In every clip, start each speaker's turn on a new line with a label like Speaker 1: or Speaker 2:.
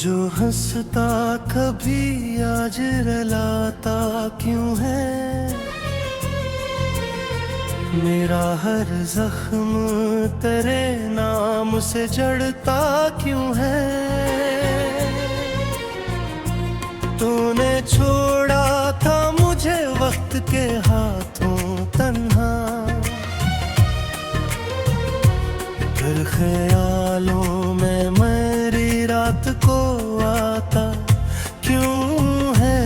Speaker 1: जो हंसता कभी आज रुलाता क्यों है। मेरा हर जख्म तेरे नाम से जड़ता क्यों है। तूने छोड़ा था मुझे वक्त के हाथों तन्हा, फिर ख्यालों में मेरी रात को आता क्यों है।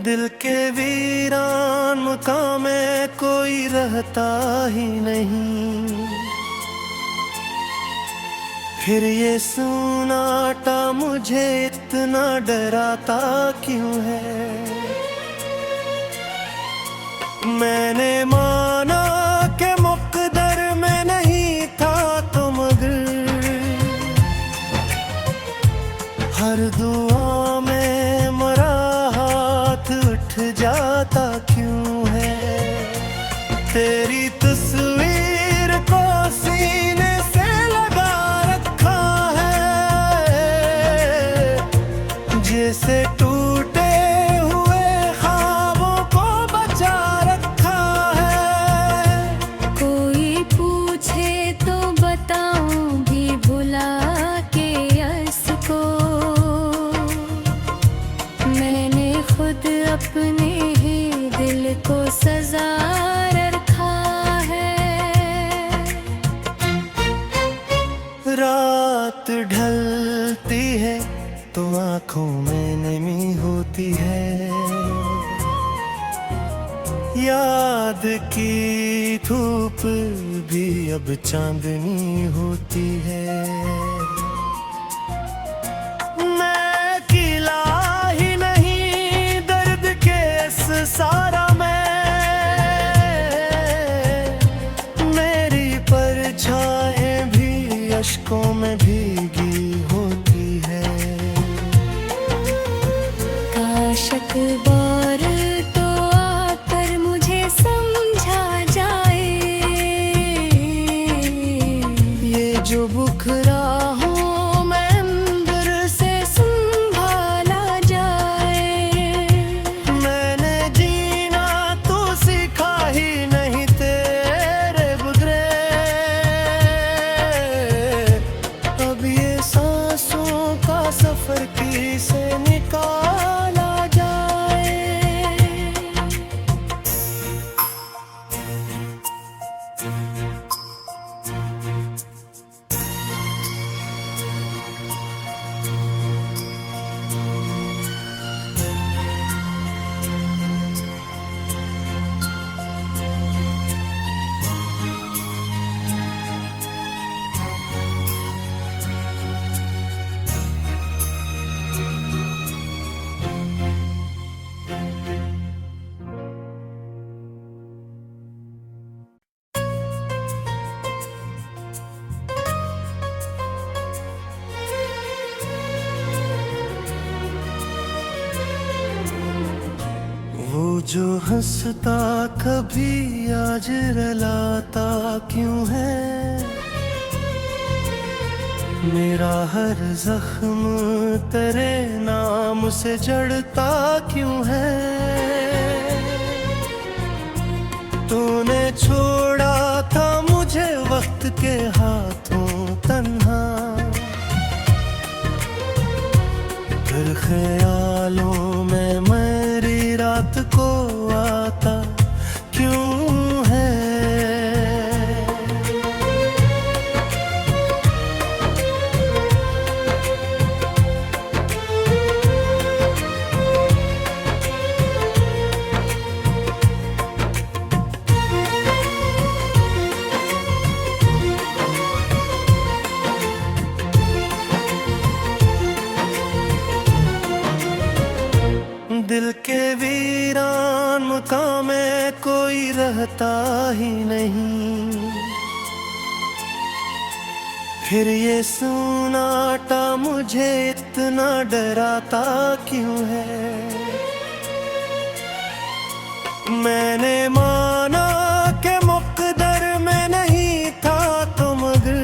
Speaker 1: दिल के वीरान मुकाम में कोई रहता ही नहीं, फिर ये सुनाटा मुझे इतना डराता क्यों है। मैंने माना कि मुक़द्दर में नहीं था तो मगर हर दुआ में मरा उठ जाता क्यों है। तेरी तस्वीर को सीने से लगा रखा है, जैसे टूटे हुए ख्वाबों को बचा रखा है।
Speaker 2: कोई पूछे तो बताऊं भी भुला के यस को, मैंने खुद अपने ही दिल को सजा रखा है।
Speaker 1: रात ढलती है तो आंखों में नमी होती है, याद की धूप भी अब चांदनी होती है। सारा मेरी परछाएं भी अश्कों में भीगी होती है।
Speaker 2: काश अखबार तो आकर मुझे समझा जाए,
Speaker 1: ये जो बुखरा हूँ मैं अंदर से संभाला जाए। मैंने जीना तो सीखा ही नहीं तेरे बगैर, अब ये सांसों का सफर किसे निकाला जाए। वो जो हंसता कभी आज रुलाता क्यों है। मेरा हर जख्म तेरे नाम से जड़ता क्यों है। तूने छोड़ा था मुझे वक्त के हाथों तन्हा, फिर ख्यालों में मेरी रात को आता क्यों है। रहता ही नहीं। फिर ये सुनाटा मुझे इतना डराता क्यों है। मैंने माना कि मुक़द्दर में नहीं था तो मगर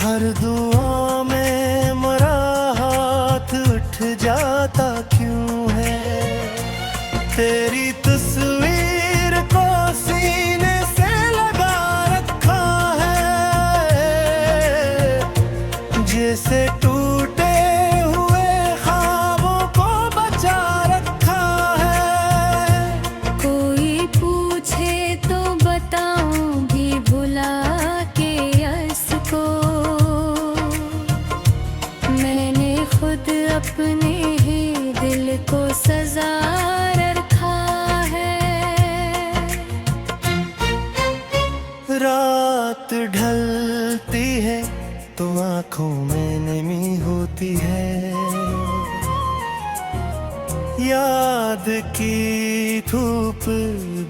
Speaker 1: हर दुआ में मरा हाथ उठ जाता क्यों है। तेरी तस्वीर को सीने से लगा रखा है, जैसे टूटे हुए ख्वाबों को बचा रखा है।
Speaker 2: कोई पूछे तो बताऊं भी भुला के यस को, मैंने खुद अपने ही दिल को सजा रखा है।
Speaker 1: रात ढलती है तो आँखों में नमी होती है, याद की धूप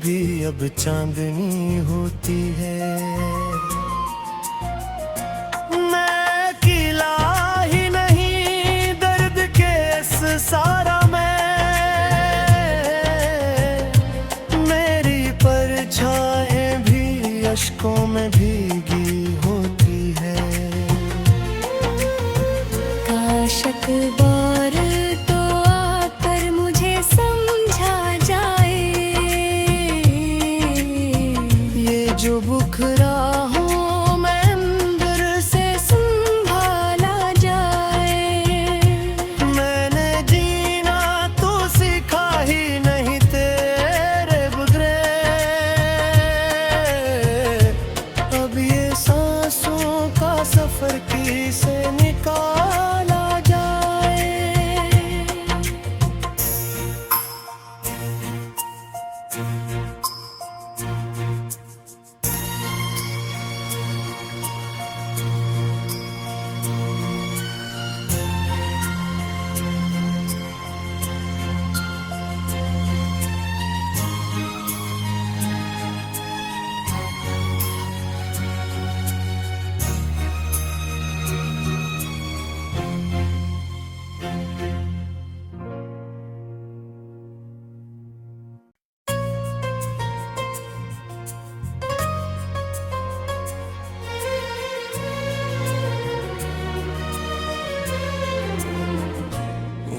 Speaker 1: भी अब चांदनी होती है। मैं अकेला ही नहीं दर्द के इस सारा में, मेरी परछाएं भी अश्कों में भीगी होती है।
Speaker 2: काश अखबार तो आकर मुझे समझा जाए,
Speaker 1: ये जो बुखरा हूँ मैं अंदर से संभाला जाए। मैंने जीना तो सीखा ही नहीं तेरे बगैर, अब ये सांसों का सफर किसे निकाला जाए।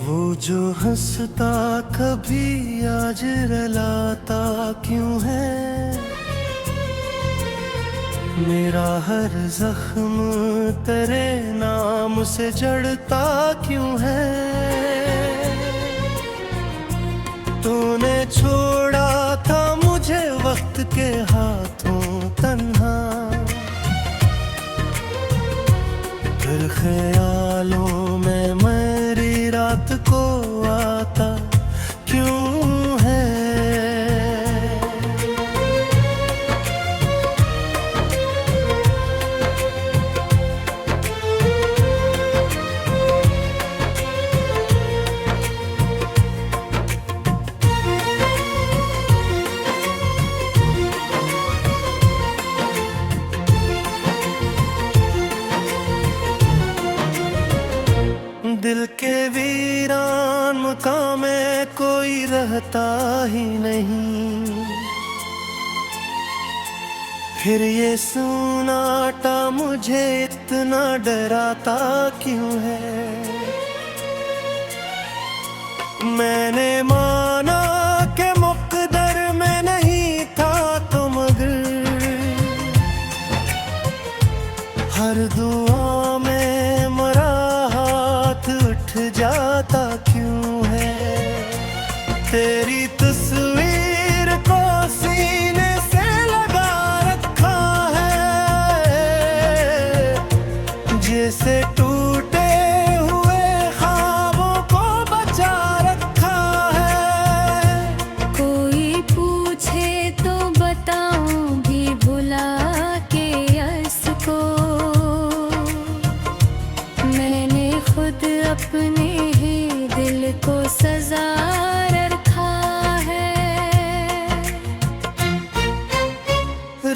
Speaker 1: वो जो हंसता कभी आज रुलाता क्यों है। मेरा हर जख्म तेरे नाम से जड़ता क्यों है। तूने छोड़ा था मुझे वक्त के हाथों तन्हा, फिर ख्यालों में मेरी रात को आता क्यों है। दिल के वीरान मकाम में कोई रहता ही नहीं। फिर ये सुनाटा मुझे इतना डराता क्यों है। मैंने माना कि मुक़द्दर में नहीं था तो मगर हर दुआ में मरा हाथ उठ जाता क्यों है। तेरी तस्वीर को सीने से लगा रखा है, जैसे टूटे हुए ख्वाबों को बचा रखा है।
Speaker 2: कोई पूछे तो बताऊं भी भुला के यस को,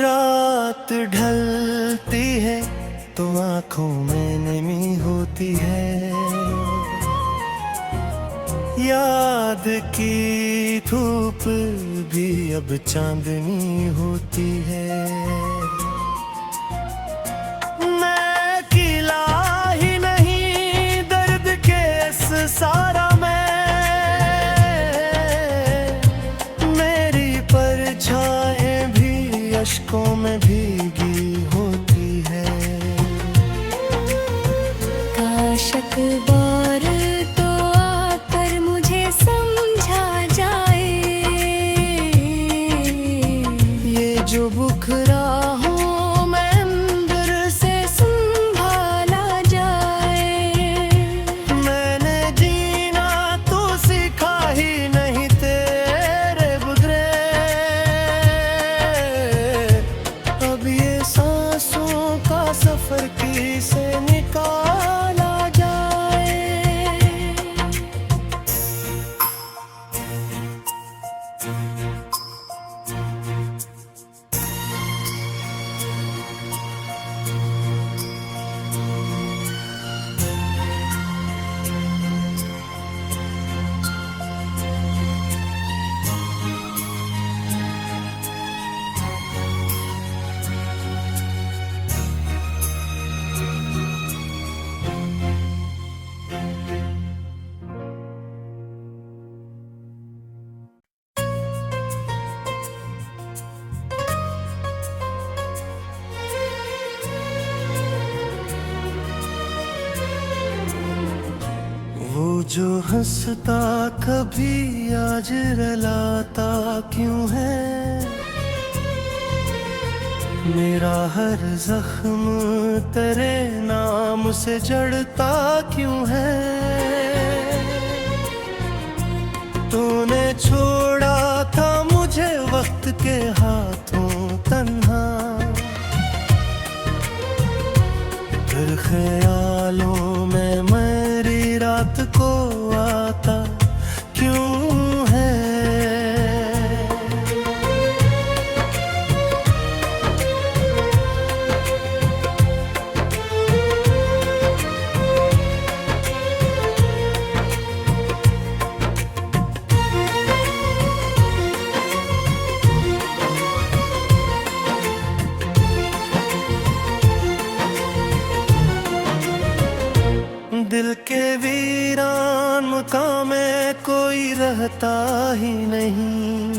Speaker 1: रात ढलती है तो आंखों में नमी होती है, याद की धूप भी अब चांदनी होती है। मैं अकेला ही नहीं दर्द के इस सारा में, मेरी परछाएं भी अश्कों में भीगी होती है।
Speaker 2: काश अखबार तो आकर मुझे समझा जाए,
Speaker 1: ये जो बुखरा हूँ मैं अंदर से संभाला जाए। मैंने जीना तो सीखा ही नहीं तेरे बगैर, अब ये सांसों का सफर किसे निकाला जाए। वो जो हंसता कभी आज रलाता क्यों है, मेरा हर जख्म तेरे नाम से जड़ता क्यों है। तूने छोड़ा था मुझे वक्त के हाथों तन्हा, फिर ख्यालों में मेरी रात को आता क्यों है। दिल के वीरान मकाम में कोई रहता ही नहीं,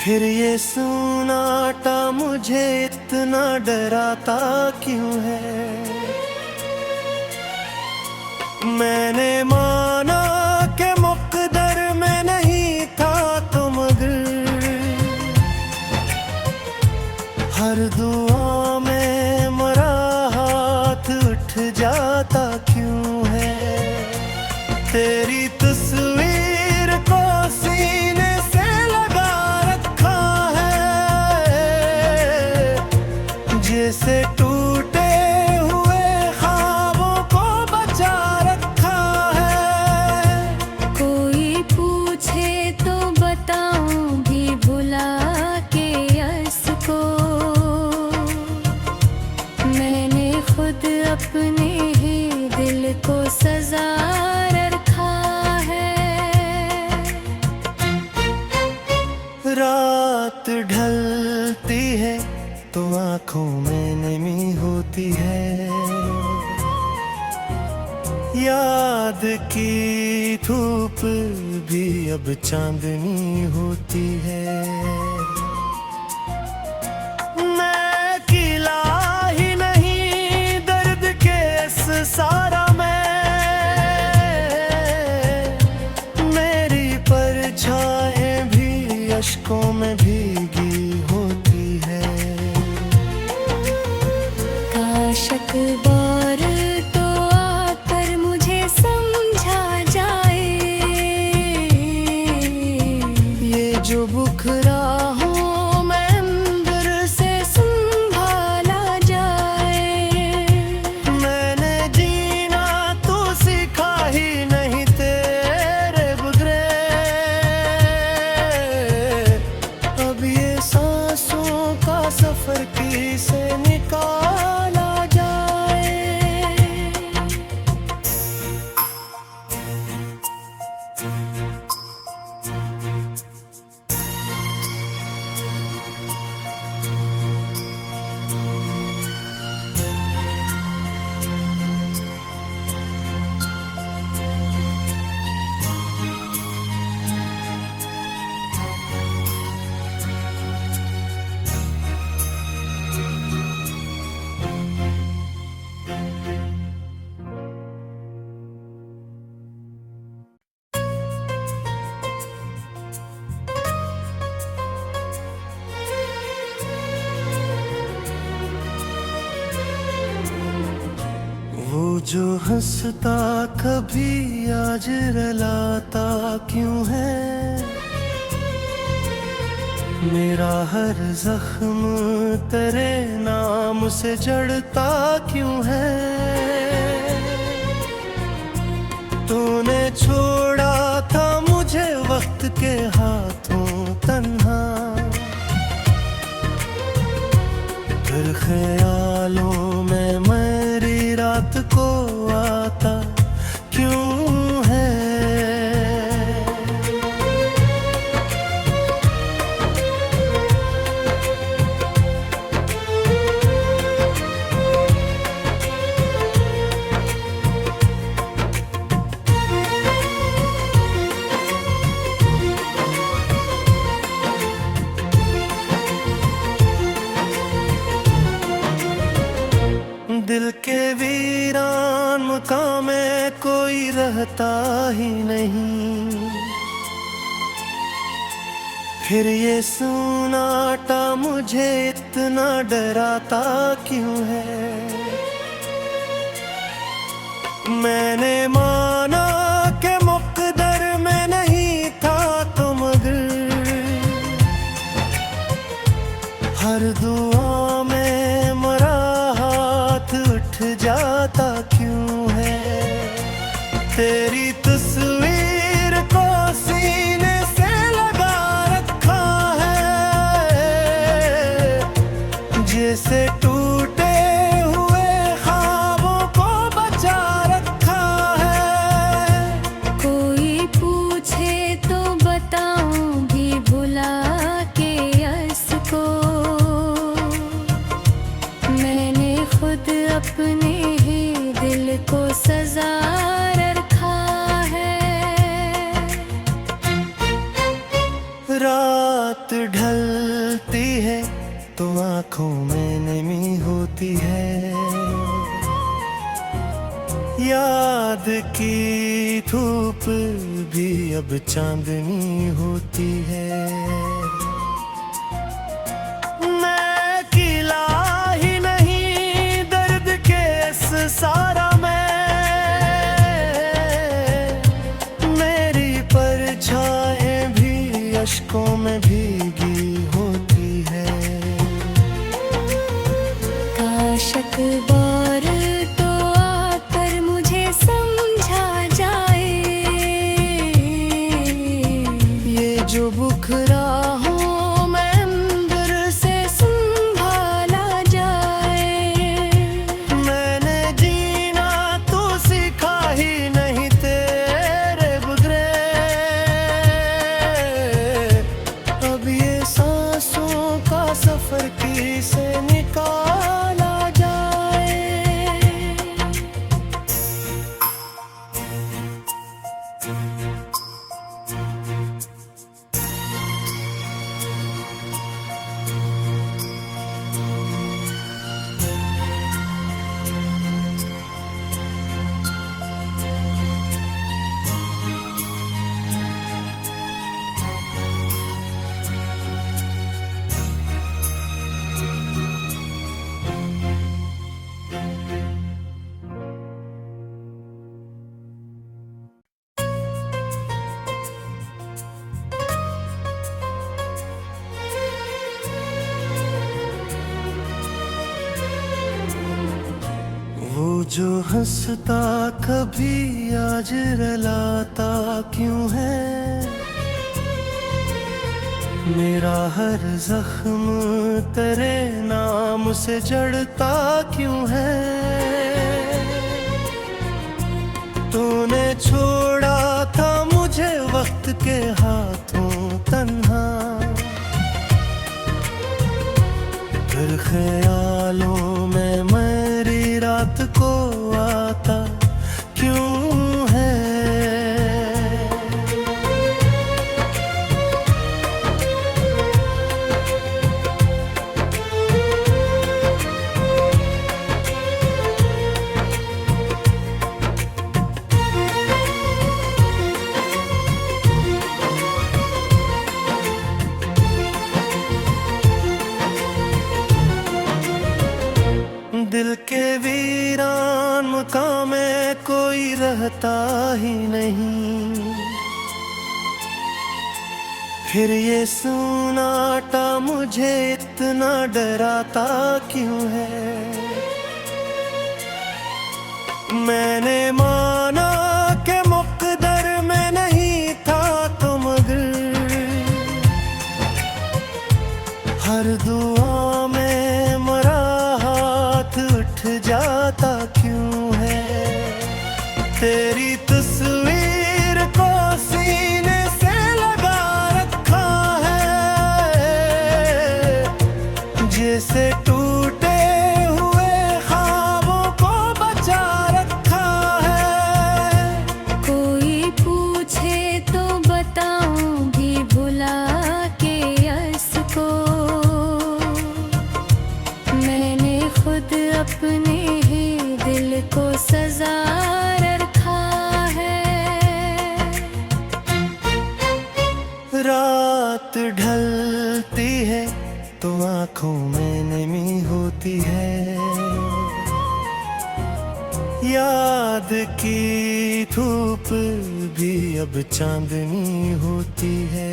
Speaker 1: फिर ये सुनाटा मुझे इतना डराता क्यों है। मैंने माना कि मुक़द्दर में नहीं था तो मगर हर दुआ में मरा हाथ उठ जाता क्यों है। तेरी तस्वीर को सीने से लगा रखा है, जैसे टूटे हुए ख्वाबों को बचा रखा है।
Speaker 2: कोई पूछे तो बताऊं भी भुला के यस को, मैंने खुद अपने ही दिल को सजा रखा है।
Speaker 1: रात ढलती है तो आंखों में नमी होती है, याद की धूप भी अब चांदनी होती है। मैं अकेला ही नहीं दर्द के इस सारा में, मेरी परछाएं भी अश्कों में भीगी होती है।
Speaker 2: काश अखबार तो आकर मुझे समझा जाए,
Speaker 1: ये जो बुखरा हूँ मैं अंदर से संभाला जाए। मैंने जीना तो सीखा ही नहीं तेरे बगैर, अब ये जो हंसता कभी आज रुलाता क्यों है, मेरा हर जख्म तेरे नाम से जड़ता क्यों है। तूने छोड़ा था मुझे वक्त के हाथों तन्हा, फिर ख्यालों में मेरी रात को आता क्यों है। दिल के वीरान मकाम में कोई रहता ही नहीं, फिर ये सुनाटा मुझे इतना डराता क्यों है। मैंने माना कि मुक़द्दर में नहीं था तो मगर हर दुआ में मरा उठ जाता क्यों है। तेरी तस्वीर को सीने से लगा रखा है, जैसे टूटे हुए ख्वाबों को बचा रखा है।
Speaker 2: कोई पूछे तो बताऊं भी भुला के यस को, मैंने खुद अपने ही दिल को सजा रखा है।
Speaker 1: रात ढलती है तो आंखों में नमी होती है, याद की धूप भी अब चांदनी होती है। सारा मेरी परछाएं भी अश्कों में भीगी होती है।
Speaker 2: काश अखबार तो आकर मुझे समझा जाए,
Speaker 1: ये जो बुखरा हूँ मैं अंदर से संभाला जाए। मैंने जीना तो सीखा ही नहीं तेरे बगैर, अब ये सांसों का सफर किसे निकाला जाए। जो हंसता कभी आज रुलाता क्यों है, मेरा हर जख्म तेरे नाम से जड़ता क्यों है। तूने छोड़ा था मुझे वक्त के हाथों तन्हा, फिर ख्यालों में मेरी रात को आता क्यों है। दिल के वीरान मकाम में कोई रहता ही नहीं। फिर ये सुनाटा मुझे इतना डराता क्यों है? मैंने माना कि मुक़द्दर में नहीं था तो मगर हर दुआ में मरा हाथ उठ जाता क्यों है? तेरी तस्वीर को सीने से लगा रखा है, जैसे टूटे हुए ख्वाबों को बचा रखा है।
Speaker 2: कोई पूछे तो बताऊंगी भुला के यस को, मैंने खुद अपने ही दिल को सजा रखा है।
Speaker 1: रात ढलती है तो आंखों में नमी होती है, याद की धूप भी अब चांदनी होती है।